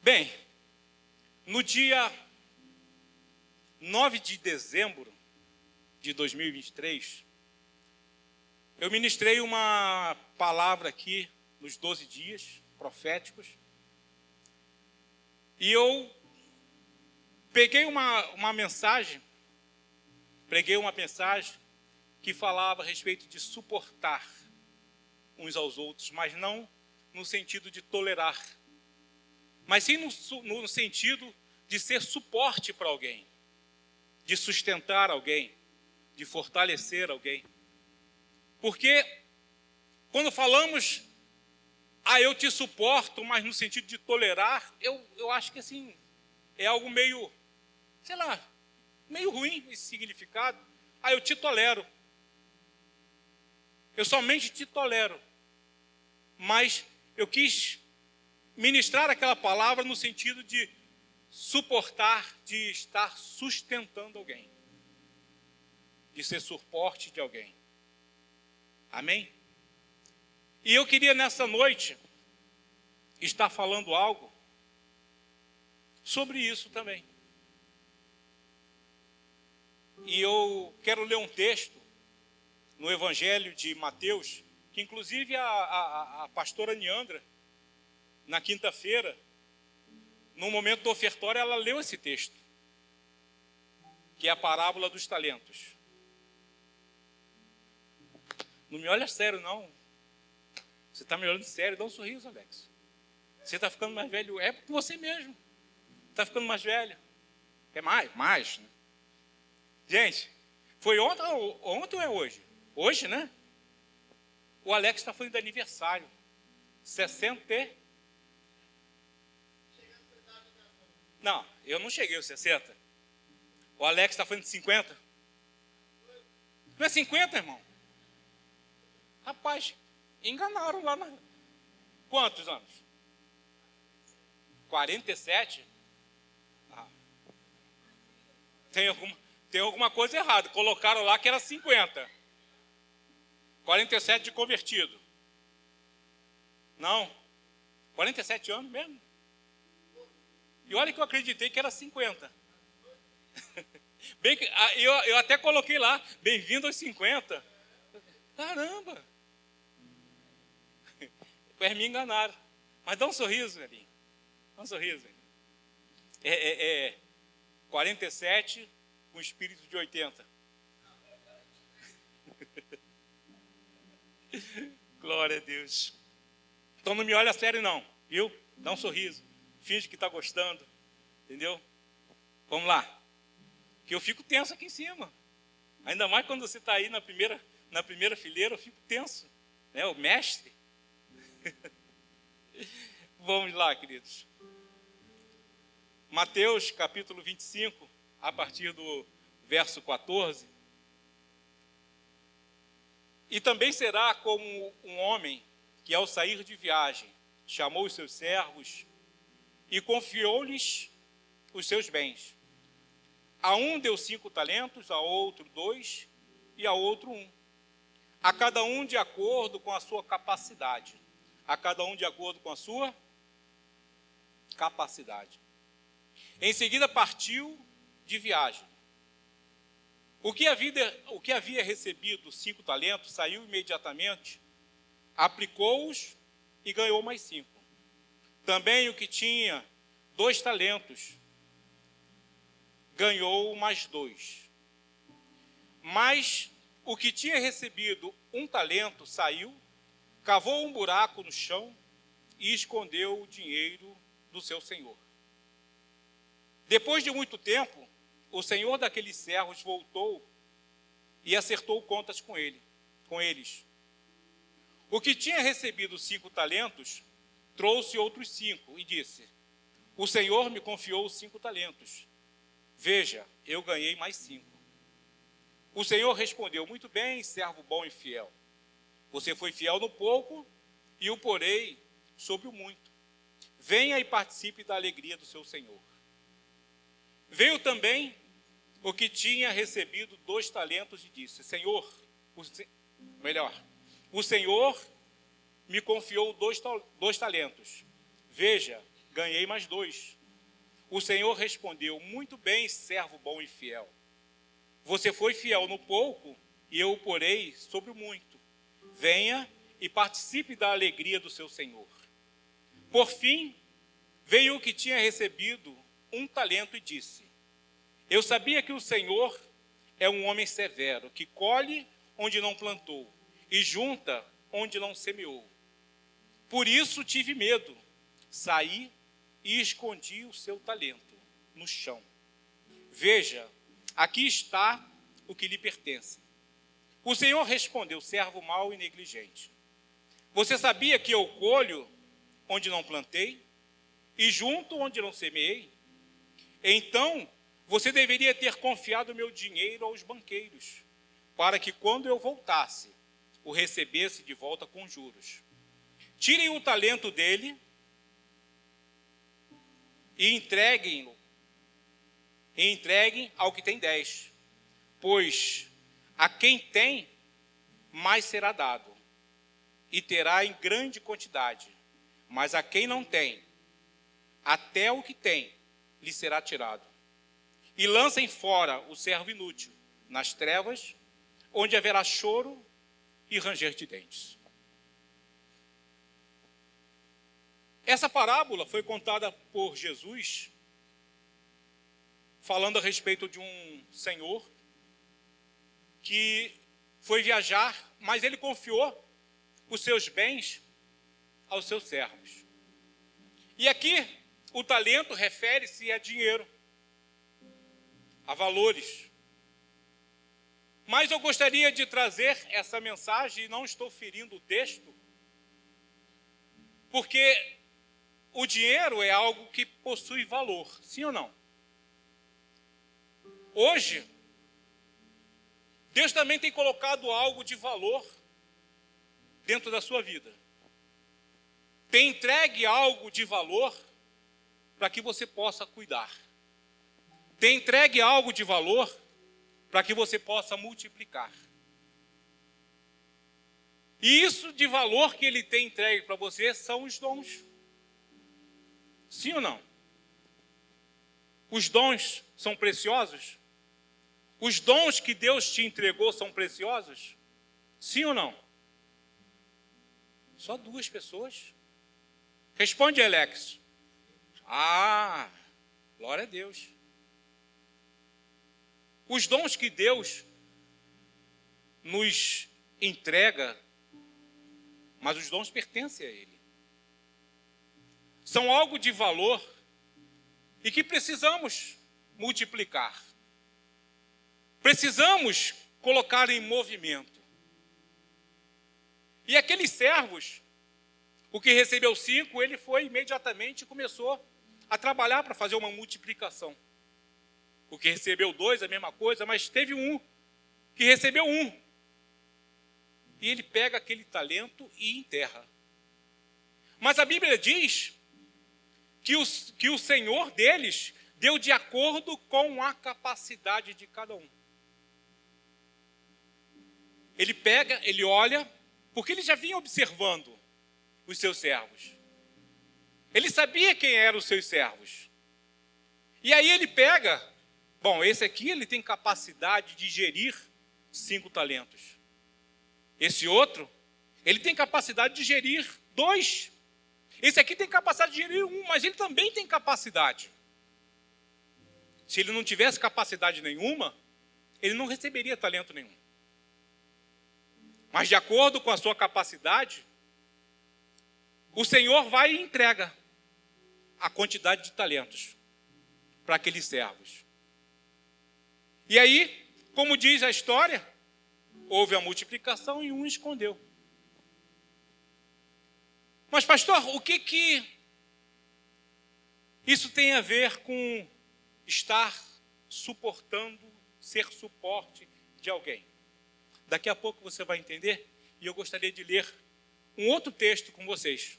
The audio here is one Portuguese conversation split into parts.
Bem, no dia 9 de dezembro de 2023, eu ministrei uma palavra aqui nos 12 dias proféticos, e eu peguei uma mensagem, preguei uma mensagem que falava a respeito de suportar uns aos outros, mas não no sentido de tolerar, mas sim no sentido de ser suporte para alguém, de sustentar alguém, de fortalecer alguém. Porque quando falamos, eu te suporto, mas no sentido de tolerar, eu acho que assim, é algo meio, sei lá, meio ruim esse significado. Eu te tolero. Eu somente te tolero. Mas eu quis ministrar aquela palavra no sentido de suportar, de estar sustentando alguém, de ser suporte de alguém. Amém? E eu queria nessa noite estar falando algo sobre isso também. E eu quero ler um texto no Evangelho de Mateus, que inclusive a pastora Niandra, na quinta-feira, no momento do ofertório, ela leu esse texto, que é a parábola dos talentos. Não me olha sério, não. Você está me olhando sério, dá um sorriso, Alex. Você está ficando mais velho, é por você mesmo. Está ficando mais velho. É mais, né? Gente, foi ontem ou é hoje? Hoje, né? O Alex está fazendo aniversário. 60. Não, eu não cheguei aos 60. O Alex está fazendo 50. Não é 50, irmão? Rapaz, enganaram lá na... Quantos anos? 47? Tem alguma coisa errada. Colocaram lá que era 50. 47 de convertido. Não. 47 anos mesmo. E olha que eu acreditei que era 50. Bem que, eu até coloquei lá, bem-vindo aos 50. Caramba! Mas me enganaram. Mas dá um sorriso, velhinho. Dá um sorriso. 47 com espírito de 80. Glória a Deus. Então não me olha sério não, viu? Dá um sorriso. Finge que está gostando. Entendeu? Vamos lá. Que eu fico tenso aqui em cima. Ainda mais quando você está aí na primeira fileira, eu fico tenso. Né? O mestre. Vamos lá, queridos. Mateus capítulo 25, a partir do verso 14. E também será como um homem que, ao sair de viagem, chamou os seus servos e confiou-lhes os seus bens. A um deu 5 talentos, a outro 2 e a outro 1. A cada um de acordo com a sua capacidade. A cada um de acordo com a sua capacidade. Em seguida partiu de viagem. O que havia recebido 5 talentos saiu imediatamente, aplicou-os e ganhou mais 5. Também o que tinha 2 talentos ganhou mais 2. Mas o que tinha recebido 1 talento saiu, cavou um buraco no chão e escondeu o dinheiro do seu senhor. Depois de muito tempo, o senhor daqueles servos voltou e acertou contas com eles. O que tinha recebido 5 talentos trouxe outros 5 e disse: o senhor me confiou 5 talentos. Veja, eu ganhei mais 5. O senhor respondeu: muito bem, servo bom e fiel. Você foi fiel no pouco e o porei sobre o muito. Venha e participe da alegria do seu senhor. Veio também o que tinha recebido 2 talentos e disse: o senhor me confiou 2 talentos. Veja, ganhei mais 2. O Senhor respondeu: muito bem, servo bom e fiel. Você foi fiel no pouco, e eu o porei sobre o muito. Venha e participe da alegria do seu Senhor. Por fim, veio o que tinha recebido 1 talento e disse: eu sabia que o Senhor é um homem severo, que colhe onde não plantou e junta onde não semeou. Por isso tive medo, saí e escondi o seu talento no chão. Veja, aqui está o que lhe pertence. O Senhor respondeu: servo mau e negligente. Você sabia que eu colho onde não plantei e junto onde não semeei? Então, você deveria ter confiado meu dinheiro aos banqueiros, para que quando eu voltasse, o recebesse de volta com juros. Tirem o talento dele e entreguem ao que tem 10, pois a quem tem, mais será dado, e terá em grande quantidade, mas a quem não tem, até o que tem, lhe será tirado. E lancem fora o servo inútil, nas trevas, onde haverá choro e ranger de dentes. Essa parábola foi contada por Jesus, falando a respeito de um senhor que foi viajar, mas ele confiou os seus bens aos seus servos. E aqui o talento refere-se a dinheiro, a valores. Mas eu gostaria de trazer essa mensagem, e não estou ferindo o texto, porque o dinheiro é algo que possui valor, sim ou não? Hoje, Deus também tem colocado algo de valor dentro da sua vida. Tem entregue algo de valor para que você possa cuidar. Tem entregue algo de valor para que você possa multiplicar. E isso de valor que ele tem entregue para você são os dons. Sim ou não? Os dons são preciosos? Os dons que Deus te entregou são preciosos? Sim ou não? Só 2 pessoas. Responde, Alex. Ah, glória a Deus. Os dons que Deus nos entrega, mas os dons pertencem a Ele. São algo de valor e que precisamos multiplicar. Precisamos colocar em movimento. E aqueles servos, o que recebeu 5, ele foi imediatamente e começou a trabalhar para fazer uma multiplicação. O que recebeu 2, a mesma coisa, mas teve um que recebeu 1. E ele pega aquele talento e enterra. Mas a Bíblia diz que o Senhor deles deu de acordo com a capacidade de cada um. Ele pega, ele olha, porque ele já vinha observando os seus servos. Ele sabia quem eram os seus servos. E aí ele pega, bom, esse aqui ele tem capacidade de gerir 5 talentos. Esse outro, ele tem capacidade de gerir 2. Esse aqui tem capacidade de gerir 1, mas ele também tem capacidade. Se ele não tivesse capacidade nenhuma, ele não receberia talento nenhum. Mas de acordo com a sua capacidade, o Senhor vai e entrega a quantidade de talentos para aqueles servos. E aí, como diz a história, houve a multiplicação e um escondeu. Mas, pastor, o que isso tem a ver com estar suportando, ser suporte de alguém? Daqui a pouco você vai entender, e eu gostaria de ler um outro texto com vocês,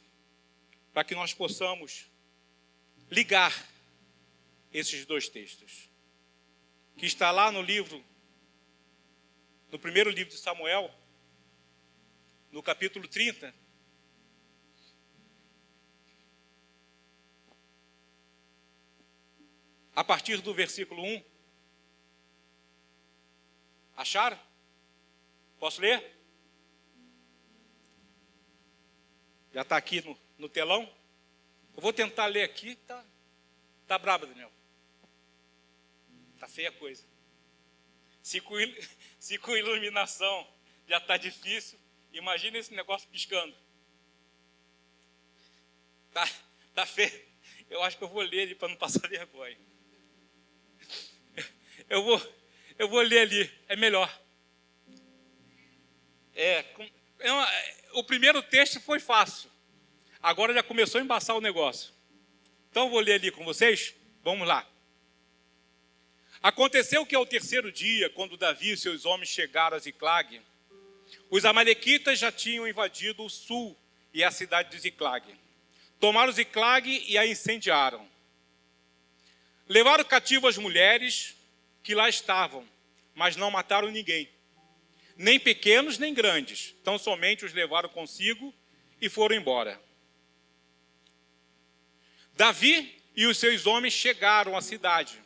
para que nós possamos ligar esses 2 textos, que está lá no primeiro livro de Samuel, no capítulo 30, a partir do versículo 1. Acharam? Posso ler? Já está aqui no telão. Eu vou tentar ler aqui. Tá brabo, Daniel. Tá feia a coisa. Se com iluminação já está difícil, imagina esse negócio piscando. Tá feio. Eu acho que eu vou ler ali para não passar vergonha. Eu vou ler ali, é melhor. O primeiro texto foi fácil. Agora já começou a embaçar o negócio. Então eu vou ler ali com vocês. Vamos lá. Aconteceu que ao terceiro dia, quando Davi e seus homens chegaram a Ziclag, os amalequitas já tinham invadido o sul e a cidade de Ziclag. Tomaram Ziclag e a incendiaram. Levaram cativo as mulheres que lá estavam, mas não mataram ninguém. Nem pequenos, nem grandes. Tão somente os levaram consigo e foram embora. Davi e os seus homens chegaram à cidade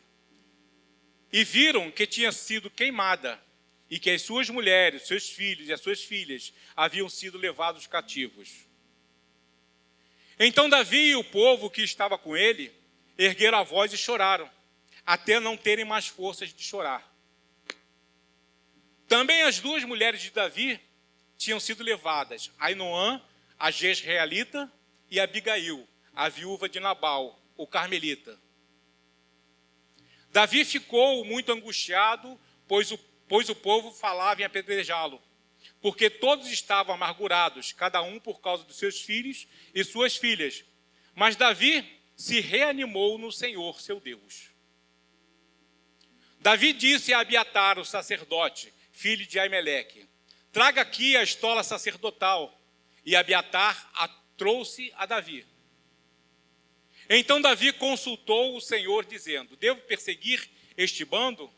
e viram que tinha sido queimada e que as suas mulheres, seus filhos e as suas filhas haviam sido levados cativos. Então Davi e o povo que estava com ele ergueram a voz e choraram, até não terem mais forças de chorar. Também as duas mulheres de Davi tinham sido levadas, Ainoã, a Jezreelita, e Abigail, a viúva de Nabal, o carmelita. Davi ficou muito angustiado, pois o povo falava em apedrejá-lo, porque todos estavam amargurados, cada um por causa dos seus filhos e suas filhas. Mas Davi se reanimou no Senhor, seu Deus. Davi disse a Abiatar, o sacerdote, filho de Aimeleque: traga aqui a estola sacerdotal. E Abiatar a trouxe a Davi. Então Davi consultou o Senhor, dizendo: devo perseguir este bando?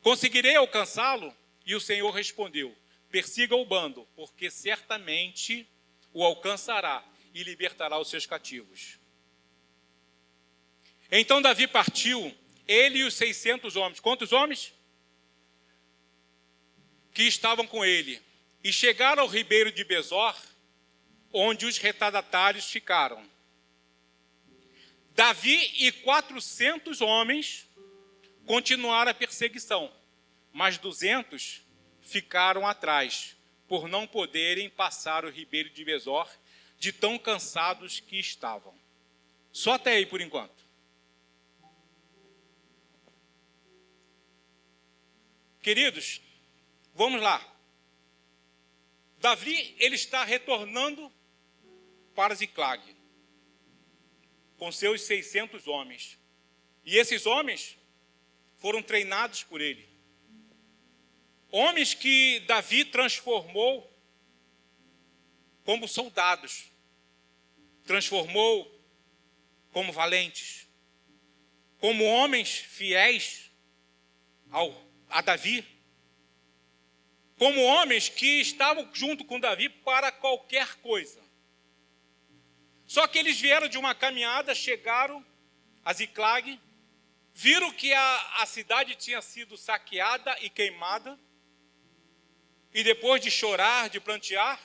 Conseguirei alcançá-lo? E o Senhor respondeu: persiga o bando, porque certamente o alcançará e libertará os seus cativos. Então Davi partiu, ele e os 600 homens. Quantos homens? Que estavam com ele. E chegaram ao ribeiro de Besor, onde os retardatários ficaram. Davi e 400 homens continuaram a perseguição, mas 200 ficaram atrás, por não poderem passar o ribeiro de Besor, de tão cansados que estavam. Só até aí por enquanto. Queridos, vamos lá. Davi, ele está retornando para Ziclag, com seus 600 homens. E esses homens foram treinados por ele. Homens que Davi transformou como soldados, transformou como valentes, como homens fiéis a Davi, como homens que estavam junto com Davi para qualquer coisa. Só que eles vieram de uma caminhada, chegaram a Ziclag, viram que a cidade tinha sido saqueada e queimada, e depois de chorar, de prantear,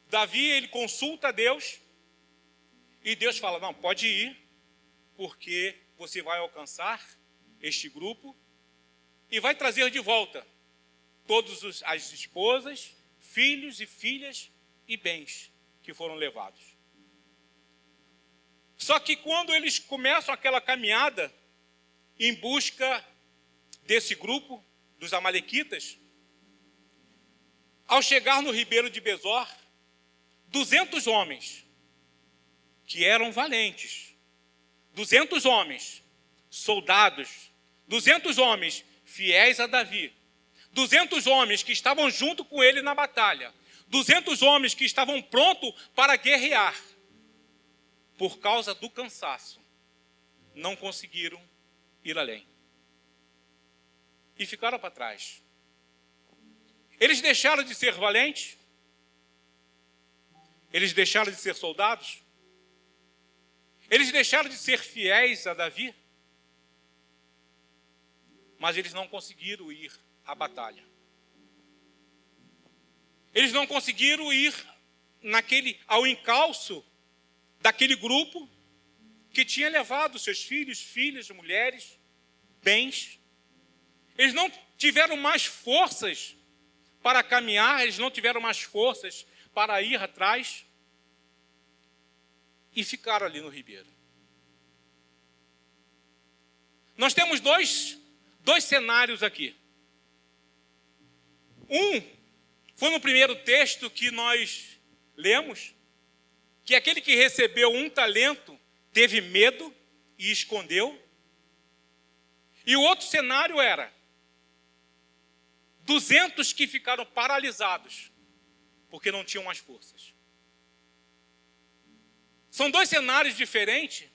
Davi, ele consulta a Deus, e Deus fala: não, pode ir, porque você vai alcançar este grupo, e vai trazer de volta todas as esposas, filhos e filhas e bens que foram levados. Só que quando eles começam aquela caminhada em busca desse grupo, dos amalequitas, ao chegar no ribeiro de Besor, 200 homens, que eram valentes, 200 homens, soldados, 200 homens fiéis a Davi, 200 homens que estavam junto com ele na batalha, 200 homens que estavam prontos para guerrear, por causa do cansaço, não conseguiram ir além. E ficaram para trás. Eles deixaram de ser valentes? Eles deixaram de ser soldados? Eles deixaram de ser fiéis a Davi? mas eles não conseguiram ir à batalha. Eles não conseguiram ir ao encalço daquele grupo que tinha levado seus filhos, filhas, mulheres, bens. Eles não tiveram mais forças para caminhar, eles não tiveram mais forças para ir atrás e ficaram ali no ribeiro. Nós temos dois cenários aqui. Um foi no primeiro texto que nós lemos, que aquele que recebeu 1 talento teve medo e escondeu. E o outro cenário era 200 que ficaram paralisados, porque não tinham mais forças. São dois cenários diferentes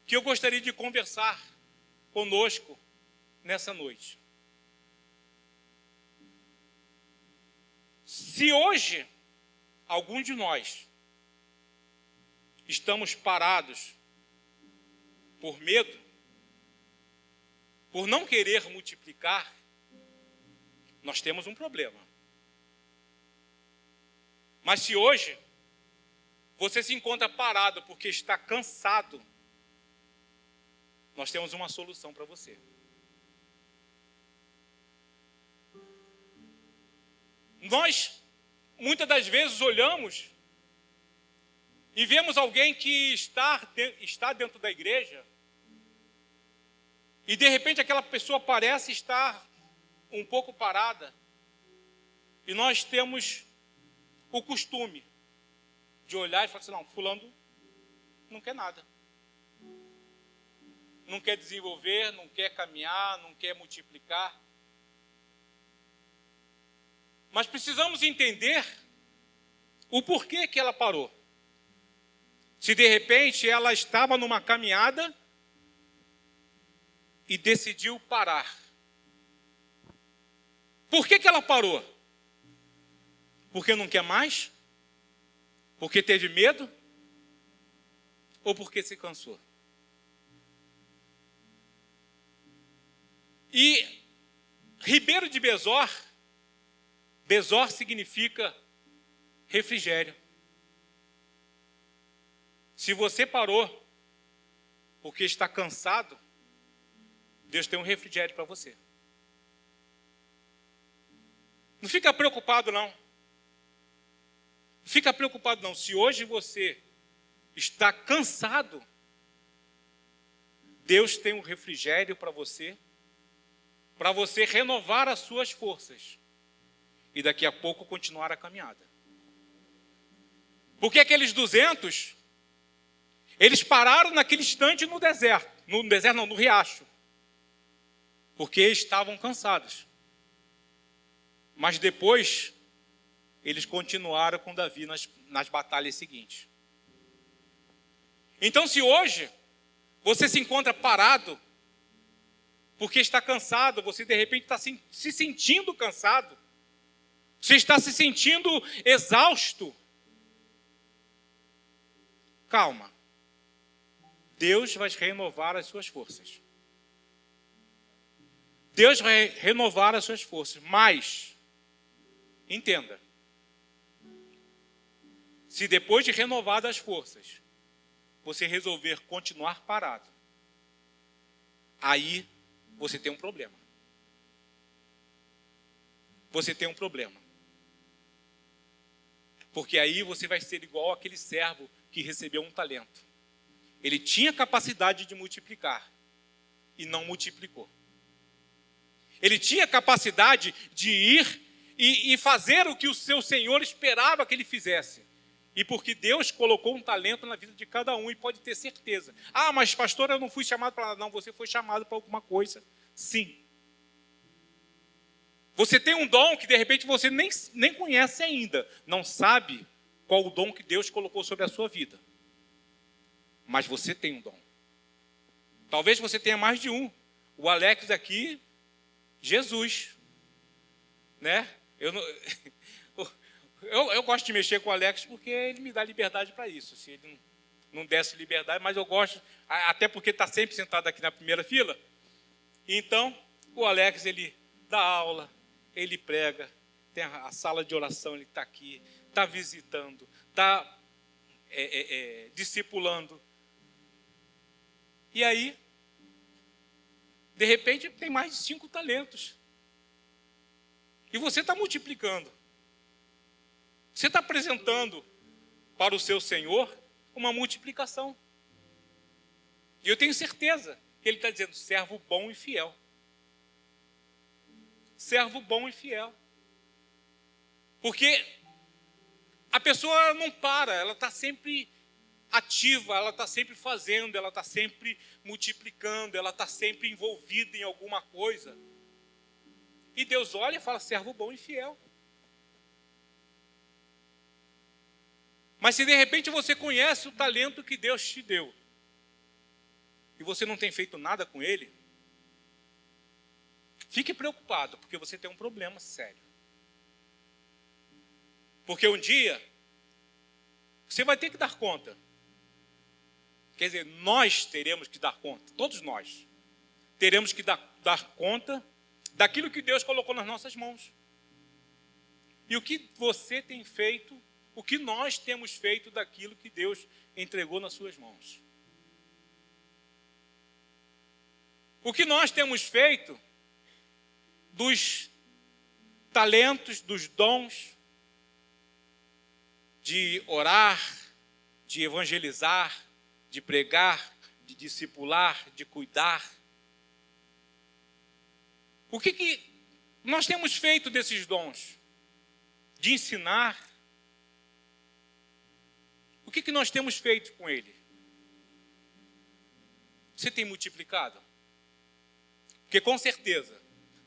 que eu gostaria de conversar conosco nessa noite. Se hoje algum de nós estamos parados por medo, por não querer multiplicar, nós temos um problema. Mas se hoje você se encontra parado porque está cansado, nós temos uma solução para você. Nós, muitas das vezes, olhamos e vemos alguém que está dentro da igreja e, de repente, aquela pessoa parece estar um pouco parada. E nós temos o costume de olhar e falar assim, não, fulano não quer nada. Não quer desenvolver, não quer caminhar, não quer multiplicar. Mas precisamos entender o porquê que ela parou. Se de repente ela estava numa caminhada e decidiu parar. Por que ela parou? Porque não quer mais? Porque teve medo? Ou porque se cansou? E Ribeiro de Besor significa refrigério. Se você parou porque está cansado, Deus tem um refrigério para você. Não fica preocupado, não. Não fica preocupado, não. Se hoje você está cansado, Deus tem um refrigério para você renovar as suas forças e daqui a pouco continuar a caminhada. Porque aqueles 200, eles pararam naquele instante no deserto. No deserto não, no riacho. Porque estavam cansados. Mas depois, eles continuaram com Davi nas batalhas seguintes. Então, se hoje você se encontra parado, porque está cansado, você de repente está se sentindo cansado, você está se sentindo exausto, calma. Deus vai renovar as suas forças. Deus vai renovar as suas forças, mas, entenda, se depois de renovadas as forças, você resolver continuar parado, aí você tem um problema. Você tem um problema. Porque aí você vai ser igual aquele servo que recebeu 1 talento. Ele tinha capacidade de multiplicar e não multiplicou. Ele tinha capacidade de ir e fazer o que o seu Senhor esperava que ele fizesse. E porque Deus colocou 1 talento na vida de cada um, e pode ter certeza. Ah, mas pastor, eu não fui chamado para nada. Não, você foi chamado para alguma coisa. Sim. Você tem um dom que de repente você nem conhece ainda. Não sabe qual o dom que Deus colocou sobre a sua vida. Mas você tem um dom. Talvez você tenha mais de um. O Alex aqui, Jesus. Né? Eu gosto de mexer com o Alex porque ele me dá liberdade para isso. Se ele não desse liberdade, mas eu gosto, até porque está sempre sentado aqui na primeira fila. Então, O Alex, ele dá aula, ele prega, tem a sala de oração, ele está aqui, está visitando, está discipulando. E aí, de repente, tem mais de 5 talentos. E você está multiplicando. Você está apresentando para o seu Senhor uma multiplicação. E eu tenho certeza que Ele está dizendo, servo bom e fiel. Servo bom e fiel. Porque a pessoa não para, ela está sempre ativa, ela está sempre fazendo, ela está sempre multiplicando, ela está sempre envolvida em alguma coisa. E Deus olha e fala, servo bom e fiel. Mas se de repente você conhece o talento que Deus te deu, e você não tem feito nada com ele, fique preocupado, porque você tem um problema sério. Porque um dia, você vai ter que dar conta. Quer dizer, nós teremos que dar conta, todos nós. Teremos que dar conta daquilo que Deus colocou nas nossas mãos. E o que você tem feito, o que nós temos feito daquilo que Deus entregou nas suas mãos. O que nós temos feito dos talentos, dos dons, de orar, de evangelizar, de pregar, de discipular, de cuidar. O que nós temos feito desses dons? De ensinar. O que nós temos feito com ele? Você tem multiplicado? Porque com certeza,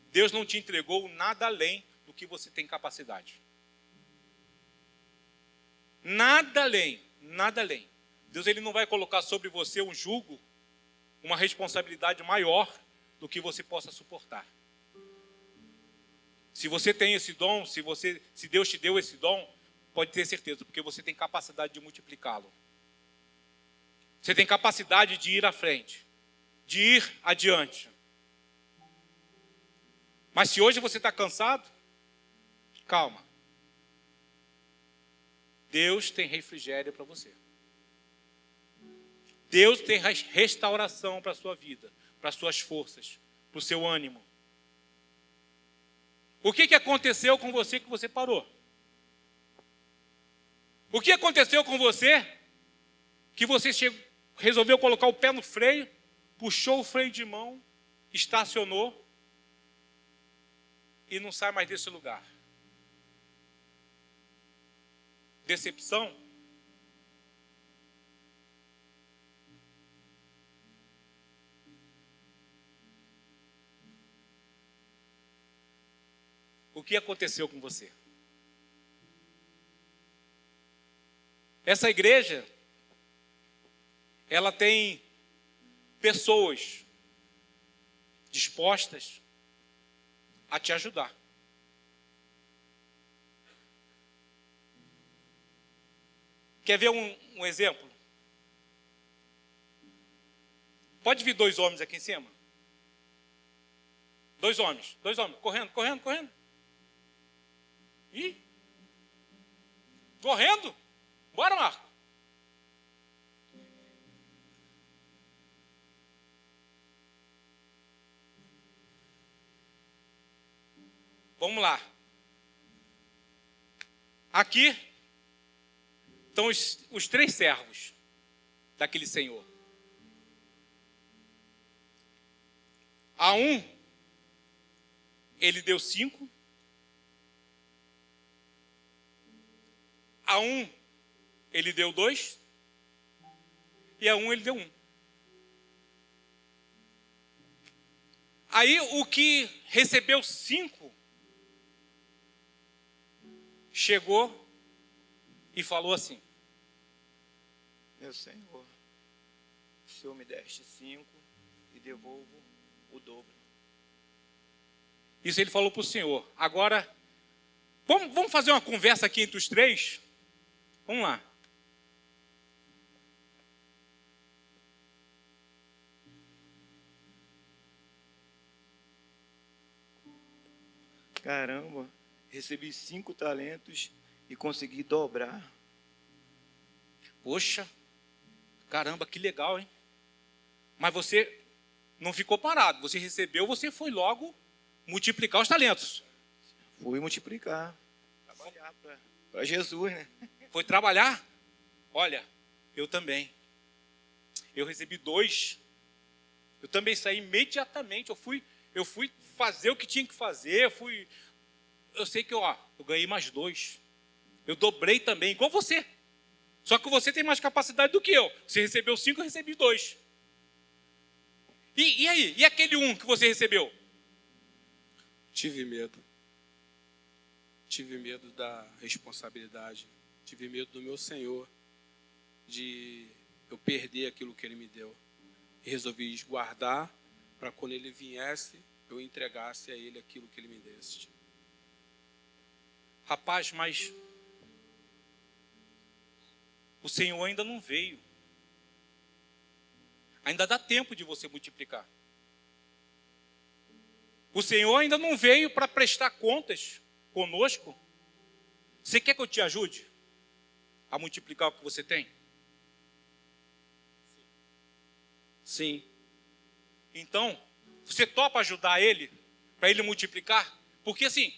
Deus não te entregou nada além do que você tem capacidade. Nada além, nada além. Deus ele não vai colocar sobre você um jugo, uma responsabilidade maior do que você possa suportar. Se você tem esse dom, se Deus te deu esse dom, pode ter certeza, porque você tem capacidade de multiplicá-lo. Você tem capacidade de ir à frente, de ir adiante. Mas se hoje você está cansado, calma. Deus tem refrigério para você. Deus tem restauração para a sua vida, para as suas forças, para o seu ânimo. O que aconteceu com você que você parou? O que aconteceu com você que você resolveu colocar o pé no freio, puxou o freio de mão, estacionou e não sai mais desse lugar? Decepção? O que aconteceu com você? Essa igreja, ela tem pessoas dispostas a te ajudar. Quer ver um exemplo? Pode vir 2 homens aqui em cima? 2 homens, correndo. Ih! Correndo? Bora, Marco. Vamos lá. Aqui estão os 3 servos daquele senhor. A um, ele deu 5. A um, ele deu 2. E a um, ele deu 1. Aí, o que recebeu 5, chegou e falou assim: Meu Senhor, o Senhor me deste 5 e devolvo o dobro. Isso ele falou para o Senhor. Agora, vamos fazer uma conversa aqui entre os 3? Vamos lá. Caramba, recebi 5 talentos e consegui dobrar. Poxa, caramba, que legal, hein? Mas você não ficou parado. Você recebeu, você foi logo multiplicar os talentos. Fui multiplicar. Trabalhar para Jesus, né? Foi trabalhar? Olha, eu também. Eu recebi 2. Eu também saí imediatamente. Eu fui fazer o que tinha que fazer. Eu sei que eu ganhei mais 2. Eu dobrei também, igual você. Só que você tem mais capacidade do que eu. Você recebeu 5, eu recebi 2. E aí? E aquele 1 que você recebeu? Tive medo. Tive medo da responsabilidade. Tive medo do meu Senhor, de eu perder aquilo que Ele me deu. E resolvi guardar para quando Ele viesse, eu entregasse a Ele aquilo que Ele me desse. Rapaz, mas o Senhor ainda não veio. Ainda dá tempo de você multiplicar. O Senhor ainda não veio para prestar contas conosco. Você quer que eu te ajude a multiplicar o que você tem? Sim. Então, você topa ajudar Ele, para Ele multiplicar? Porque assim,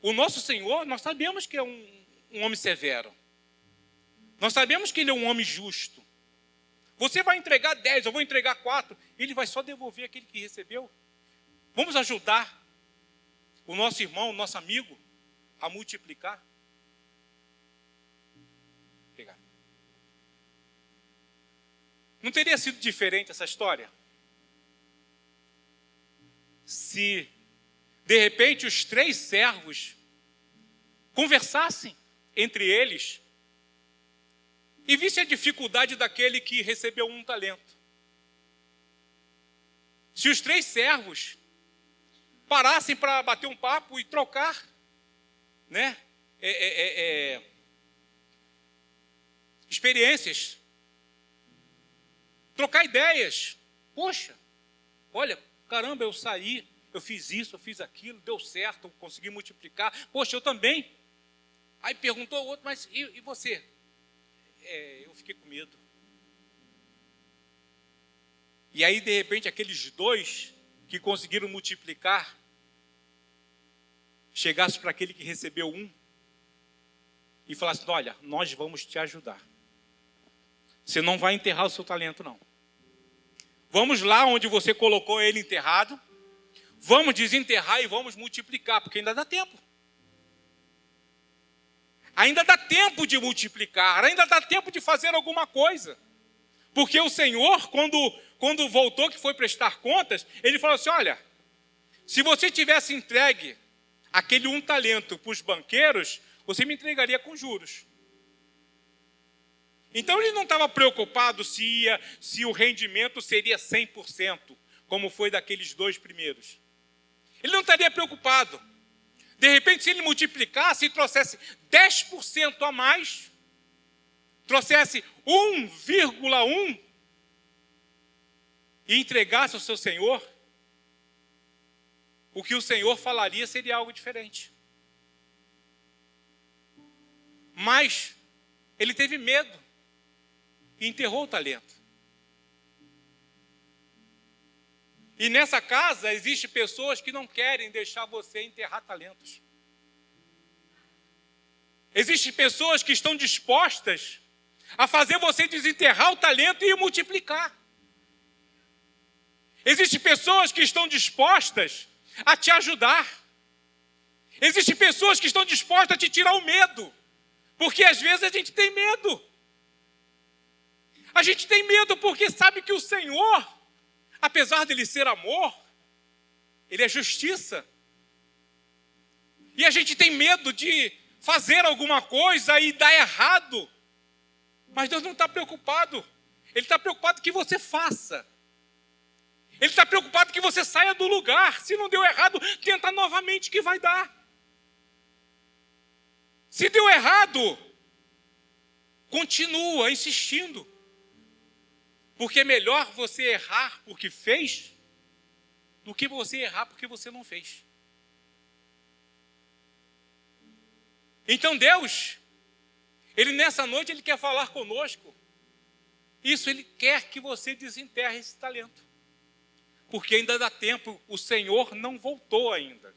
o nosso Senhor, nós sabemos que é um homem severo. Nós sabemos que Ele é um homem justo. Você vai entregar 10, eu vou entregar 4, Ele vai só devolver aquele que recebeu. Vamos ajudar o nosso irmão, o nosso amigo, a multiplicar? Pegar. Não teria sido diferente essa história? Se, de repente, os 3 servos conversassem entre eles e vissem a dificuldade daquele que recebeu 1 talento. Se os 3 servos parassem para bater um papo e trocar, né, experiências, trocar ideias. Poxa, olha, caramba, eu saí, eu fiz isso, eu fiz aquilo, deu certo, eu consegui multiplicar. Poxa, eu também. Aí perguntou o outro, mas e você? Eu fiquei com medo. E aí, de repente, aqueles 2 que conseguiram multiplicar, chegasse para aquele que recebeu 1 e falasse: olha, nós vamos te ajudar. Você não vai enterrar o seu talento, não. Vamos lá onde você colocou ele enterrado, vamos desenterrar e vamos multiplicar, porque ainda dá tempo. Ainda dá tempo de multiplicar, ainda dá tempo de fazer alguma coisa. Porque o Senhor, quando voltou, que foi prestar contas, Ele falou assim: olha, se você tivesse entregue aquele 1 talento para os banqueiros, você me entregaria com juros. Então Ele não estava preocupado se o rendimento seria 100%, como foi daqueles 2 primeiros. Ele não estaria preocupado. De repente, se ele multiplicasse e trouxesse 10% a mais, trouxesse 1,1 e entregasse ao seu Senhor, o que o Senhor falaria seria algo diferente. Mas ele teve medo e enterrou o talento. E nessa casa existem pessoas que não querem deixar você enterrar talentos. Existem pessoas que estão dispostas a fazer você desenterrar o talento e multiplicar. Existem pessoas que estão dispostas a te ajudar. Existem pessoas que estão dispostas a te tirar o medo. Porque às vezes a gente tem medo. A gente tem medo porque sabe que o Senhor, apesar dele ser amor, ele é justiça. E a gente tem medo de fazer alguma coisa e dar errado. Mas Deus não está preocupado. Ele está preocupado que você faça. Ele está preocupado que você saia do lugar. Se não deu errado, tenta novamente que vai dar. Se deu errado, continua insistindo. Porque é melhor você errar porque fez do que você errar porque você não fez. Então Deus, Ele nessa noite, Ele quer falar conosco. Isso, Ele quer que você desenterre esse talento. Porque ainda dá tempo, o Senhor não voltou ainda.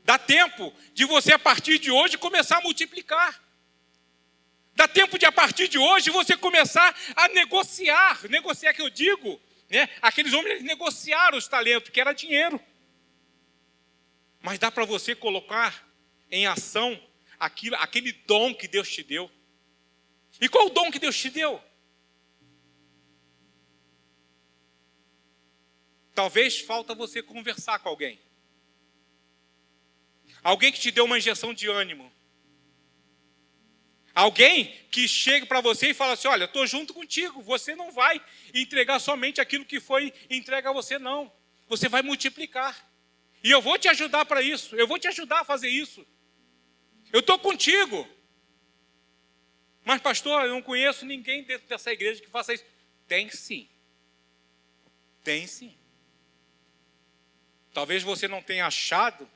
Dá tempo de você, a partir de hoje, começar a multiplicar. Dá tempo de, a partir de hoje, você começar a negociar. Negociar que eu digo, né? Aqueles homens negociaram os talentos, que era dinheiro. Mas dá para você colocar em ação aquele dom que Deus te deu. E qual o dom que Deus te deu? Talvez falta você conversar com alguém. Alguém que te deu uma injeção de ânimo. Alguém que chega para você e fala assim, olha, estou junto contigo, você não vai entregar somente aquilo que foi entregue a você, não. Você vai multiplicar. E eu vou te ajudar para isso, eu vou te ajudar a fazer isso. Eu estou contigo. Mas, pastor, eu não conheço ninguém dentro dessa igreja que faça isso. Tem sim. Tem sim. Talvez você não tenha achado,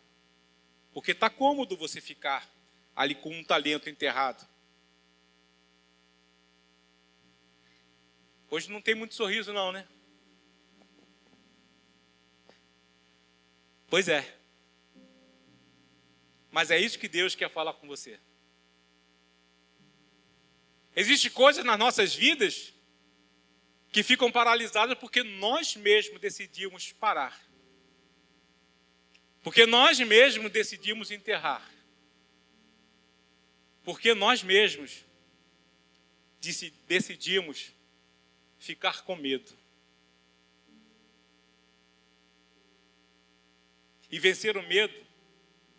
porque está cômodo você ficar ali com um talento enterrado. Hoje não tem muito sorriso não, né? Pois é. Mas é isso que Deus quer falar com você. Existem coisas nas nossas vidas que ficam paralisadas porque nós mesmos decidimos parar. Porque nós mesmos decidimos enterrar. Porque nós mesmos decidimos ficar com medo. E vencer o medo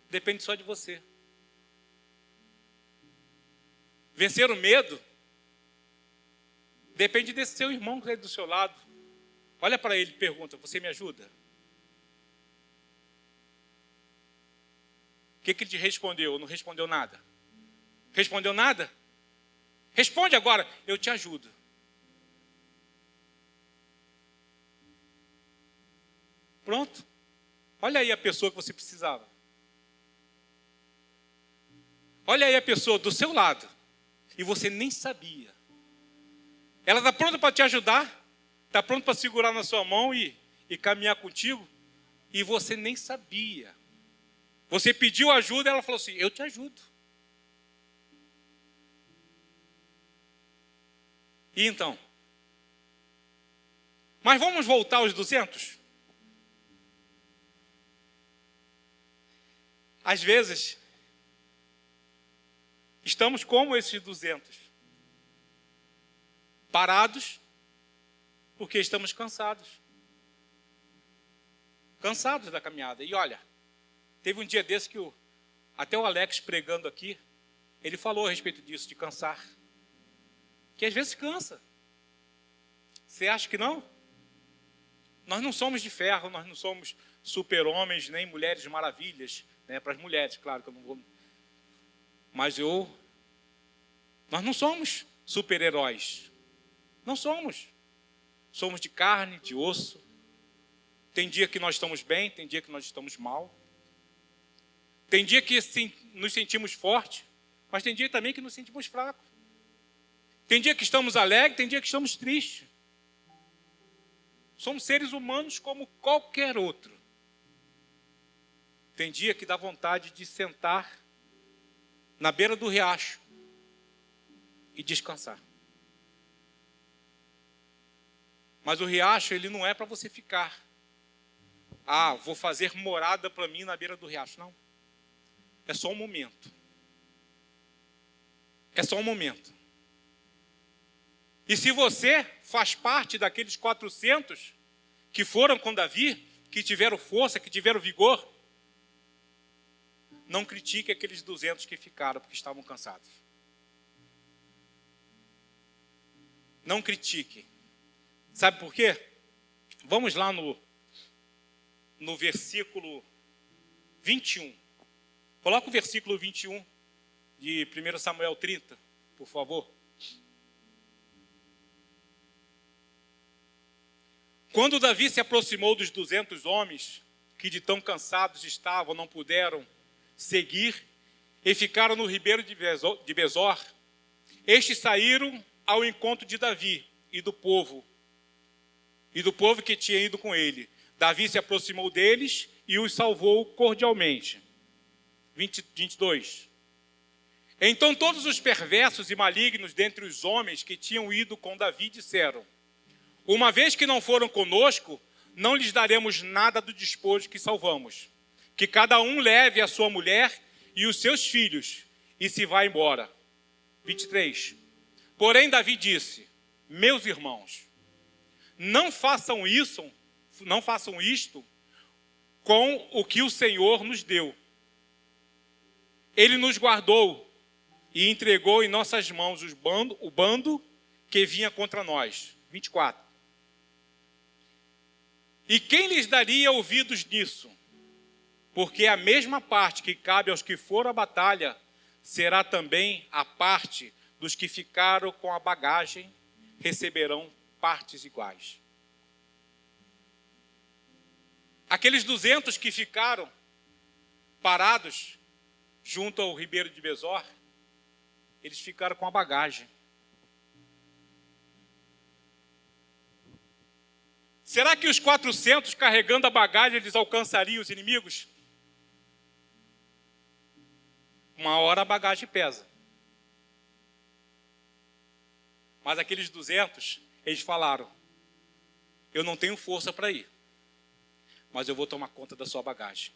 depende só de você. Vencer o medo depende desse seu irmão que está do seu lado. Olha para ele e pergunta, você me ajuda? O que ele te respondeu? Não respondeu nada? Respondeu nada? Responde agora, eu te ajudo. Pronto. Olha aí a pessoa que você precisava. Olha aí a pessoa do seu lado. E você nem sabia. Ela está pronta para te ajudar. Está pronta para segurar na sua mão e caminhar contigo. E você nem sabia. Você pediu ajuda e ela falou assim, eu te ajudo. E então? Mas vamos voltar aos 200? Às vezes, estamos como esses 200. Parados, porque estamos cansados. Cansados da caminhada. E olha, teve um dia desse que até o Alex pregando aqui, ele falou a respeito disso, de cansar. Que às vezes cansa. Você acha que não? Nós não somos de ferro, nós não somos super-homens, nem mulheres maravilhas. Né, para as mulheres, claro que eu não vou. Mas nós não somos super-heróis. Não somos. Somos de carne, de osso. Tem dia que nós estamos bem, tem dia que nós estamos mal. Tem dia que nos sentimos fortes, mas tem dia também que nos sentimos fracos. Tem dia que estamos alegres, tem dia que estamos tristes. Somos seres humanos como qualquer outro. Tem dia que dá vontade de sentar na beira do riacho e descansar. Mas o riacho, ele não é para você ficar. Ah, vou fazer morada para mim na beira do riacho. Não. É só um momento. É só um momento. E se você faz parte daqueles 400 que foram com Davi, que tiveram força, que tiveram vigor, não critique aqueles 200 que ficaram porque estavam cansados. Não critique. Sabe por quê? Vamos lá no versículo 21. Coloca o versículo 21 de 1 Samuel 30, por favor. Quando Davi se aproximou dos 200 homens, que de tão cansados estavam, não puderam seguir, e ficaram no ribeiro de Besor. Estes saíram ao encontro de Davi e do povo que tinha ido com ele. Davi se aproximou deles e os salvou cordialmente. 22. Então todos os perversos e malignos dentre os homens que tinham ido com Davi disseram: uma vez que não foram conosco, não lhes daremos nada do despojo que salvamos. Que cada um leve a sua mulher e os seus filhos e se vá embora. 23. Porém Davi disse: meus irmãos, não façam isto com o que o Senhor nos deu. Ele nos guardou e entregou em nossas mãos o bando que vinha contra nós. 24. E quem lhes daria ouvidos nisso? Porque a mesma parte que cabe aos que foram à batalha será também a parte dos que ficaram com a bagagem, receberão partes iguais. Aqueles 200 que ficaram parados junto ao ribeiro de Besor, eles ficaram com a bagagem. Será que os 400 carregando a bagagem eles alcançariam os inimigos? Uma hora a bagagem pesa. Mas aqueles 200, eles falaram: eu não tenho força para ir, mas eu vou tomar conta da sua bagagem.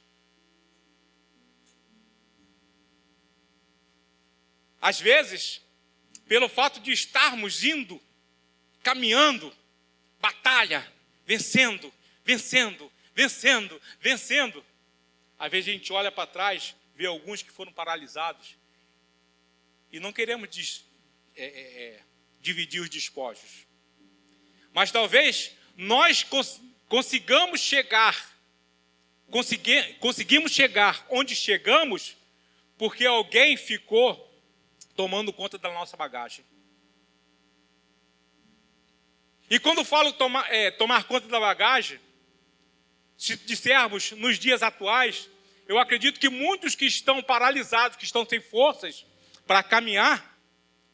Às vezes, pelo fato de estarmos indo, caminhando, batalha, vencendo, às vezes a gente olha para trás, vê alguns que foram paralisados e não queremos dividir os despojos. Mas talvez nós conseguimos chegar onde chegamos porque alguém ficou tomando conta da nossa bagagem. E quando falo tomar conta da bagagem, se dissermos nos dias atuais, eu acredito que muitos que estão paralisados, que estão sem forças para caminhar,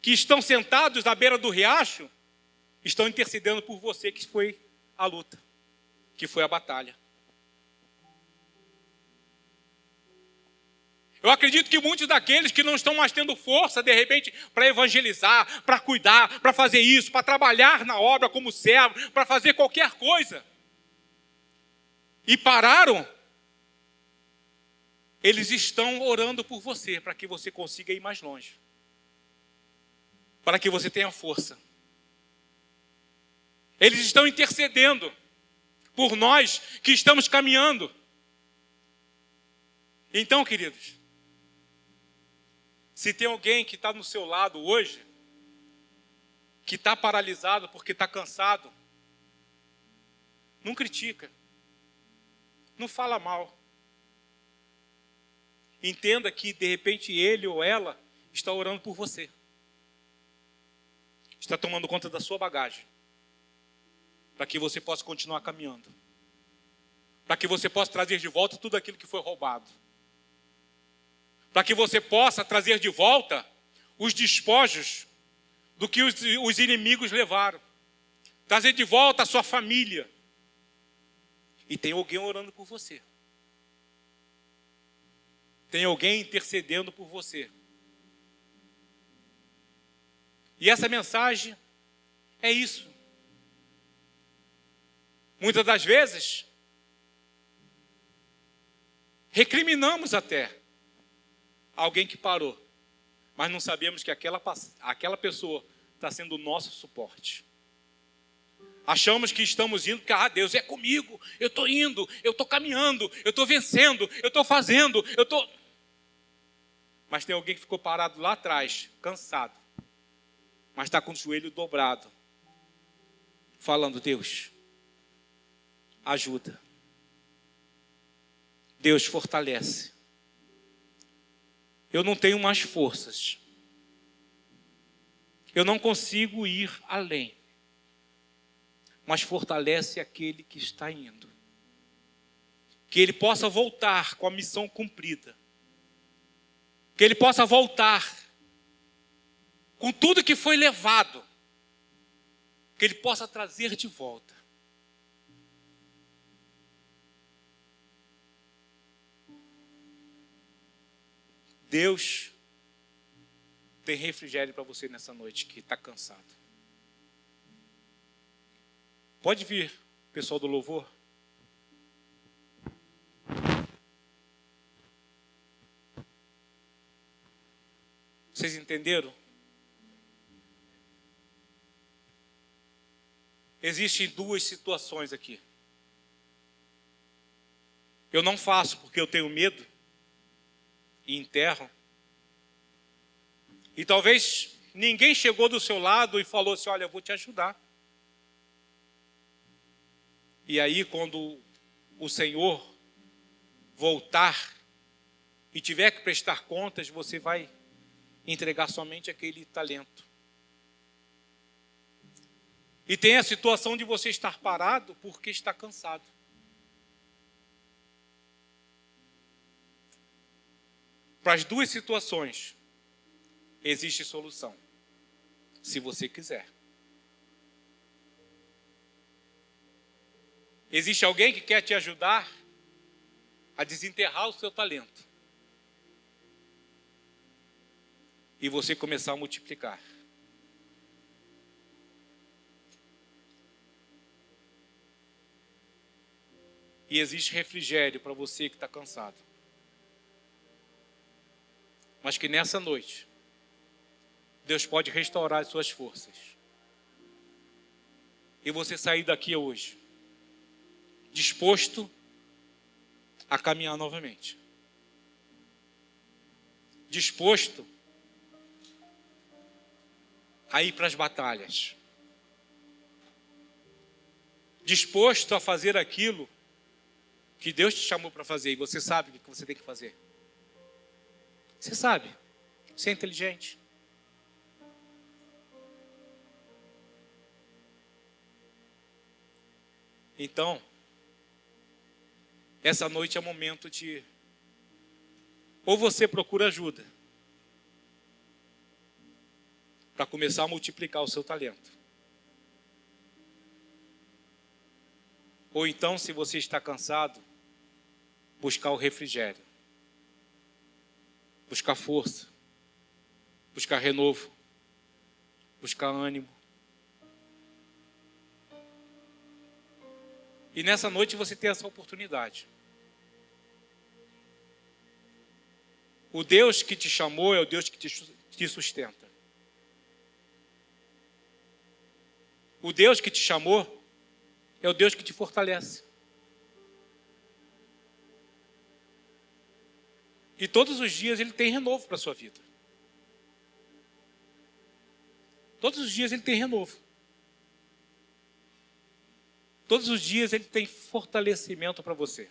que estão sentados na beira do riacho, estão intercedendo por você, que foi a luta, que foi a batalha. Eu acredito que muitos daqueles que não estão mais tendo força, de repente, para evangelizar, para cuidar, para fazer isso, para trabalhar na obra como servo, para fazer qualquer coisa, e pararam, eles estão orando por você, para que você consiga ir mais longe, para que você tenha força. Eles estão intercedendo por nós que estamos caminhando. Então, queridos, se tem alguém que está no seu lado hoje, que está paralisado porque está cansado, não critica, não fala mal. Entenda que, de repente, ele ou ela está orando por você. Está tomando conta da sua bagagem, para que você possa continuar caminhando, para que você possa trazer de volta tudo aquilo que foi roubado, para que você possa trazer de volta os despojos do que os inimigos levaram, trazer de volta a sua família. E tem alguém orando por você, tem alguém intercedendo por você. E essa mensagem é isso. Muitas das vezes, recriminamos até alguém que parou, mas não sabemos que aquela pessoa está sendo o nosso suporte. Achamos que estamos indo porque Deus é comigo, eu estou indo, eu estou caminhando, eu estou vencendo, eu estou fazendo, Mas tem alguém que ficou parado lá atrás, cansado, mas está com o joelho dobrado, falando: Deus, ajuda. Deus, fortalece. Eu não tenho mais forças. Eu não consigo ir além. Mas fortalece aquele que está indo. Que ele possa voltar com a missão cumprida. Que ele possa voltar com tudo que foi levado, que ele possa trazer de volta. Deus tem refrigério para você nessa noite que está cansado. Pode vir, pessoal do louvor. Vocês entenderam? Existem duas situações aqui. Eu não faço porque eu tenho medo e enterro. E talvez ninguém chegou do seu lado e falou assim, olha, eu vou te ajudar. E aí quando o Senhor voltar e tiver que prestar contas, você vai entregar somente aquele talento. E tem a situação de você estar parado porque está cansado. Para as duas situações, existe solução, se você quiser. Existe alguém que quer te ajudar a desenterrar o seu talento e você começar a multiplicar. E existe refrigério para você que está cansado. Mas que nessa noite, Deus pode restaurar as suas forças. E você sair daqui hoje, disposto a caminhar novamente. Disposto a ir para as batalhas. Disposto a fazer aquilo que Deus te chamou para fazer, e você sabe o que você tem que fazer. Você sabe, você é inteligente. Então, essa noite é momento de, ou você procura ajuda, para começar a multiplicar o seu talento. Ou então, se você está cansado, buscar o refrigério. Buscar força. Buscar renovo. Buscar ânimo. E nessa noite você tem essa oportunidade. O Deus que te chamou é o Deus que te sustenta. O Deus que te chamou é o Deus que te fortalece. E todos os dias Ele tem renovo para a sua vida. Todos os dias Ele tem renovo. Todos os dias Ele tem fortalecimento para você.